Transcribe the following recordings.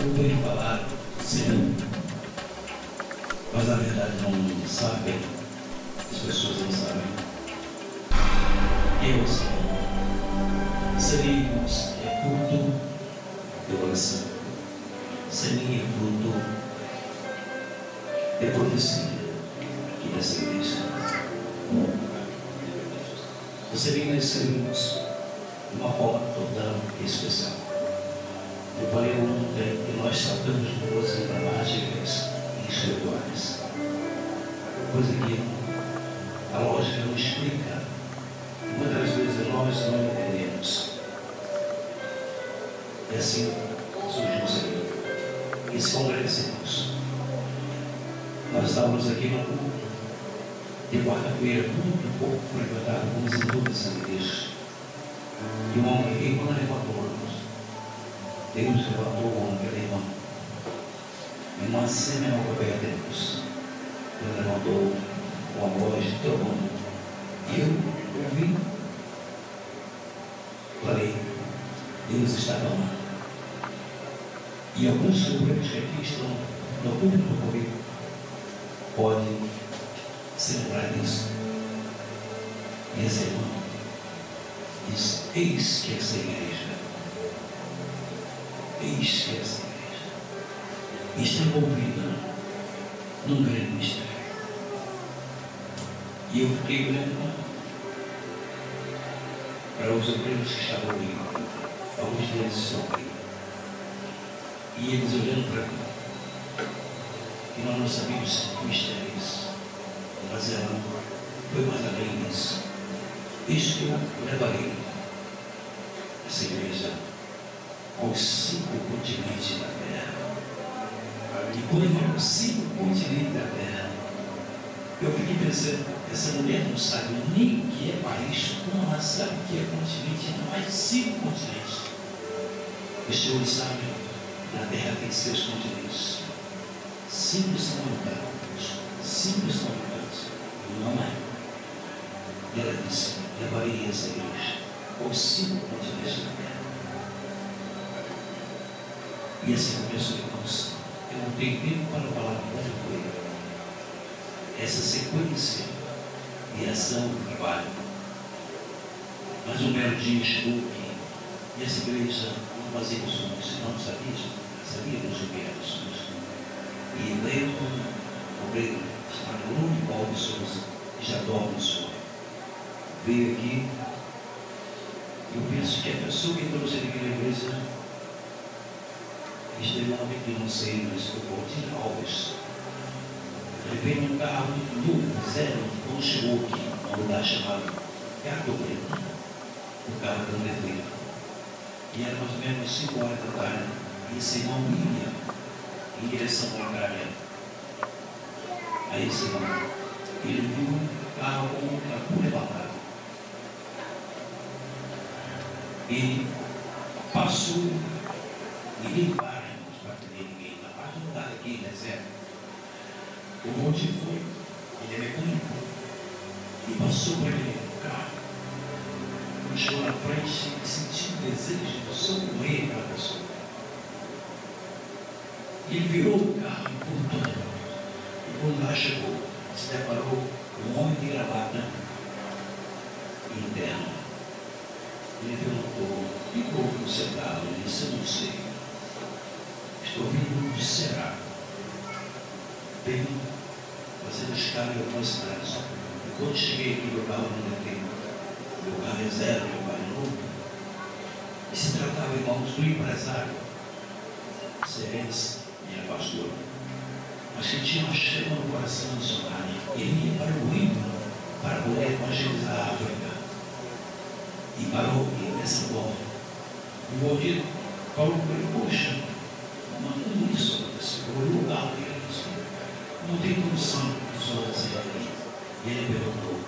ouvem falar Senhor, mas na verdade não sabem, as pessoas não sabem. Eu, Senhor, seríamos fruto de oração, seria fruto de profecia aqui dessa igreja. Seria nós seríamos de uma forma total e especial. Eu falei ontem que nós tratamos de coisas dramáticas e espirituais, coisa que a lógica não explica. Muitas vezes nós não entendemos. E assim surgiu o Senhor. E se congregamos. Nós estávamos aqui no culto de quarta-feira, muito pouco frequentado, como em todas as igrejas. E o homem rico não levantou, irmãos. Deus levantou o homem, aquele irmão. Irmã semelhante ao pé de Deus. Ele levantou uma voz de todo mundo. E eu ouvi. Falei, Deus está falando. E alguns sobrinhos que aqui estão no público comigo podem se lembrar disso. E esse irmão diz: eis que essa igreja, eis que essa igreja está envolvida num grande mistério. E eu fiquei olhando para os obreiros que estavam ali, alguns deles estão ali, e eles olhando para mim, e nós não sabíamos que mistério é esse, mas ela foi mais além disso. Isso que eu levarei essa igreja aos 5 continentes da terra. E quando eu falo 5 continentes da terra, eu fiquei pensando, essa mulher não sabe nem o que é país, como ela sabe o que é continente, não mais 5 continentes. Os senhores sabem, na terra tem 6 continentes. 5 são habitados, 5 são habitados, não é. E ela disse: levarei essa igreja aos 5 continentes da terra. E assim começou, irmãos. Eu não tenho tempo para falar como foi essa sequência de ação do trabalho. Mas um belo dia chegou que essa igreja não fazia missões, não sabíamos o que era missões. E veio um obreiro chamado Lune Paulo de Souza, que já dorme no Senhor. Veio aqui. Eu penso que a pessoa que trouxe ele aqui na igreja, este nome que não sei, mas foi Valdir Alves. Ele veio num carro novo, zero, quando chegou aqui, num lugar chamado Gato Preto, o carro do defeito. E era mais ou menos 5 horas da tarde, e esse irmão ia em direção ao Macaré. Aí esse irmão, ele viu o carro com o capô levantado. E passou, ninguém para, irmãos, para atender ninguém. Na parte do lugar aqui, né, certo? O motivo foi, ele é mecânico, e passou para ele no carro. Quando chegou na frente, ele sentiu o desejo de socorrer aquela pessoa. Ele virou o carro e empurrou. E quando lá chegou, se deparou com um homem de gravata interno. Ele perguntou: o que houve no sentado? Ele disse: eu não sei. Estou vindo de Ceará. Venho fazendo escala em algumas cidades. E quando cheguei aqui, meu carro não detém. Meu carro é zero, meu carro é novo. E se tratava, irmãos, do empresário cearense, minha pastora, mas que tinha uma chama no coração missionário. Ele ia para o Rio para poder evangelizar a África. E parou aqui nessa porta. E o Valdir falou para ele: poxa, mandando isso aconteceu. Olhou o carro dele e disse: não tem condição de só fazer aqui. E ele perguntou: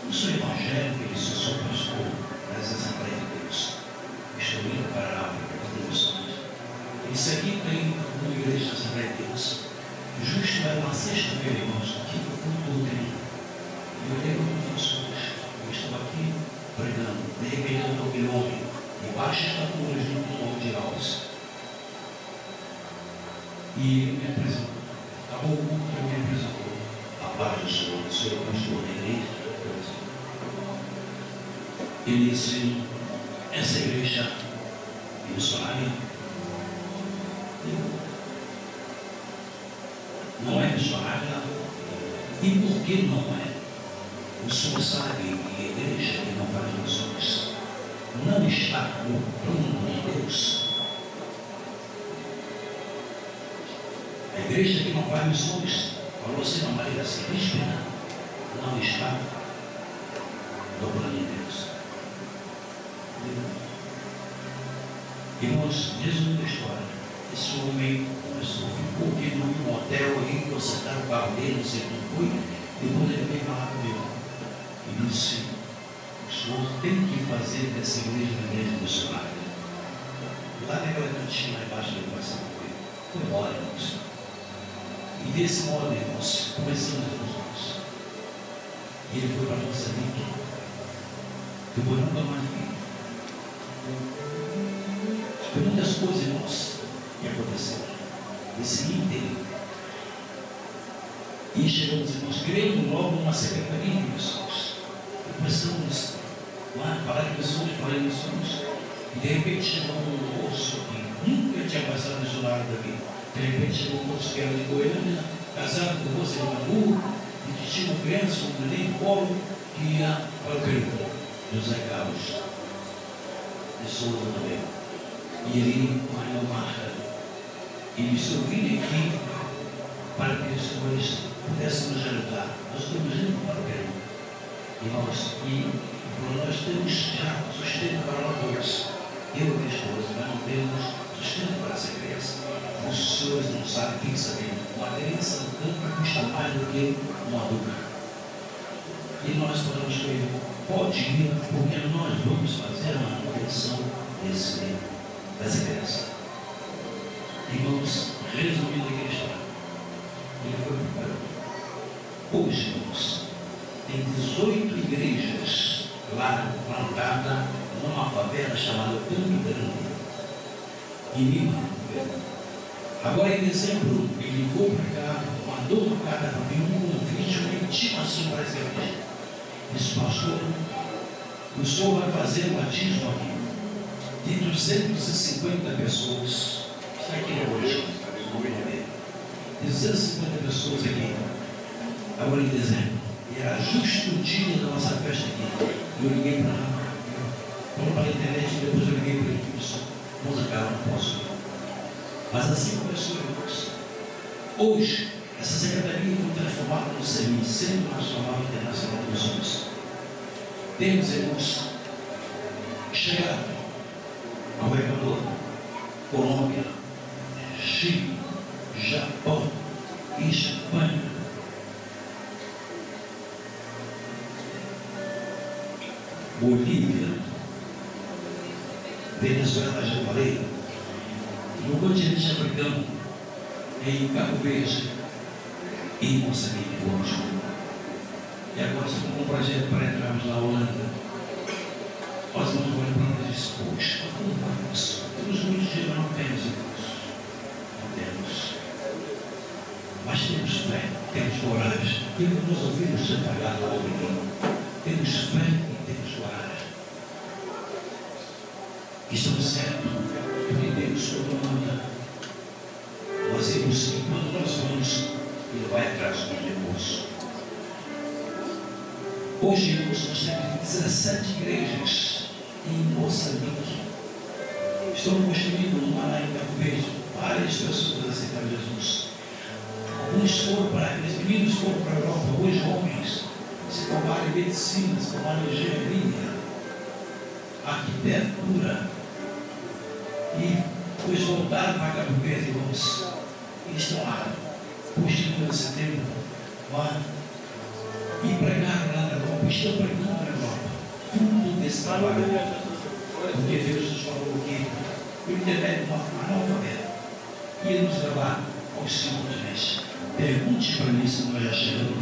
não sou evangélico? Ele disse: eu sou pastor das Assembleias de Deus. Estou indo para a África fazer missões. Isso aqui tem uma igreja da Assembleia de Deus. Justo era uma sexta-feira, irmãos, que foi com tudo ali. E eu lembro que eu estava aqui pregando. De repente eu ouvi aquele homem de baixa estatura junto com o Valdir Alves. E ele me apresentou. Acabou o culto, ele me apresentou. A paz do Senhor, o Senhor pastor da igreja. Ele disse: essa igreja é missionária. Não é missionária. E por que não é? O Senhor sabe que a igreja que não faz missões não está no plano de Deus. A igreja que não faz missões, falou assim uma maneira assim, ríspida, não está no plano de Deus. Irmãos, resumindo a história, esse homem começou, ficou aqui num hotel aí, eu sentado o carro dele, não sei como foi, depois ele veio falar comigo e disse: o senhor tem que fazer dessa igreja uma igreja missionária. Lá naquela cantinha, lá embaixo da educação, foi embora, irmãos. E desse modo, irmãos, começamos a irmãos. E ele foi para a nossa vida. Depois nunca mais vi. Foi muitas coisas, irmãos, que aconteceram. Esse íntegro. E chegamos, irmãos, criamos logo uma secretaria de missões. E começamos lá a falar de missões, falar de missões. E de repente chegou um moço que nunca tinha passado missionário daqui. De repente chegou um moço que era de Goiânia, casado com você de Manu, e que tinha uma criança, um neném de colo, que ia para o Peru, José Carlos de Souza também. E ele, com a irmã Marta, ele disse: eu vim aqui para que os senhores pudessem nos ajudar. Nós estamos indo para o Peru. E nós temos já sustento para nós dois. Eu e minha esposa, mas não temos sustento para essa criança. Os senhores não sabem, tem que saber. Uma criança no campo custa mais do que um adulto. E nós falamos com ele: pode ir, porque nós vamos fazer a manutenção dessa criança. Irmãos, resumindo aqui a história, ele foi preparado. Hoje, irmãos, tem 18 igrejas lá plantadas numa favela chamada Campo Grande, em Lima. Agora, em dezembro, ele ligou para cá, mandou uma carta para mim, um convite, uma intimação para essa igreja. Disse: pastor, o senhor vai fazer um batismo aqui de 250 pessoas. Está aqui hoje, 250 pessoas aqui, agora em dezembro. E era justo o dia da nossa festa aqui. Eu liguei para lá, falou para a internet, depois eu liguei para ele e disse: vamos acabar, não posso ir. Mas assim começou, irmãos. Hoje, essa secretaria foi transformada no CEMI, Centro Nacional Internacional de Missões. Temos, irmãos, chegado ao Equador, Colômbia, Chile, Japão, Espanha, Bolívia, Venezuela, já falei, no continente africano, em Cabo Verde e em Moçambique, hoje. E agora estamos com um projeto para entrarmos na Holanda. Nós vamos olhar para eles e dizer: poxa, como vamos? Temos muito dinheiro, não temos, irmãos. Não temos. Mas temos fé, temos coragem. E nos ouvimos sem pagar lá ninguém. Temos fé e temos coragem. Estamos certos, porque Deus comanda. Nós irmos, e quando nós vamos, Ele vai atrás do recurso. Hoje, irmãos, nós temos 17 igrejas em Moçambique. Estão construindo uma lá em Cabo Verde. Várias pessoas aceitaram Jesus. Alguns foram para, aqueles meninos foram para a Europa, hoje homens se formaram em medicina, se formaram em engenharia, arquitetura, e depois voltaram para Cabo Verde, irmãos. Eles estão lá, posterior a setembro, lá, e pregaram lá na Europa, estão pregando na Europa, tudo desse trabalho, porque Deus nos falou que o intermédio de uma analfabeta ia nos levar aos 5 continentes. Pergunte para mim se nós já chegamos